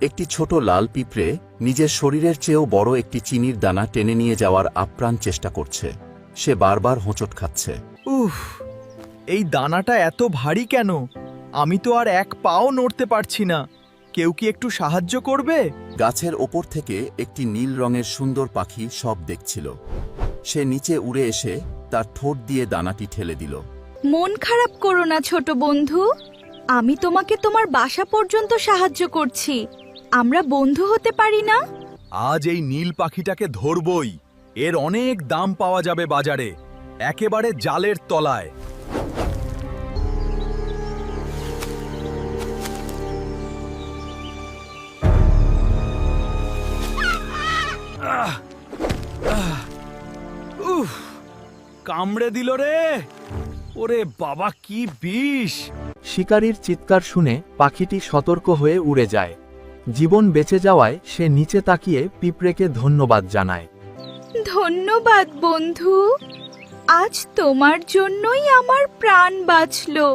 একটি ছোট লাল পিঁপড়ে নিজের শরীরের চেয়েও বড় একটি চিনির দানা টেনে নিয়ে যাওয়ার আপ্রাণ চেষ্টা করছে। সে বারবার হোঁচট খাচ্ছে। উফ, এই দানাটা এত ভারী কেন? আমি তো আর এক পাও নড়তে পারছি না। কেউ কি একটু সাহায্য করবে? গাছের ওপর থেকে একটি নীল রঙের সুন্দর পাখি সব দেখছিল। সে নিচে উড়ে এসে তার ঠোঁট দিয়ে দানাটি ঠেলে দিল। মন খারাপ করো না ছোট বন্ধু, আমি তোমাকে তোমার বাসা পর্যন্ত সাহায্য করছি। আমরা বন্ধু হতে পারি না? আজ এই নীল পাখিটাকে ধরবই। এর অনেক দাম পাওয়া যাবে বাজারে, একেবারে জালের তলায়। উফ, কামড়ে দিল রে। ওরে বাবা, কি বিষ! শিকারীর চিৎকার শুনে পাখিটি সতর্ক হয়ে উড়ে যায়। জীবন বেঁচে যাওয়ায় সে নিচে তাকিয়ে পিঁপড়েকে ধন্যবাদ জানায়। ধন্যবাদ বন্ধু, আজ তোমার জন্যই আমার প্রাণ বাঁচলো।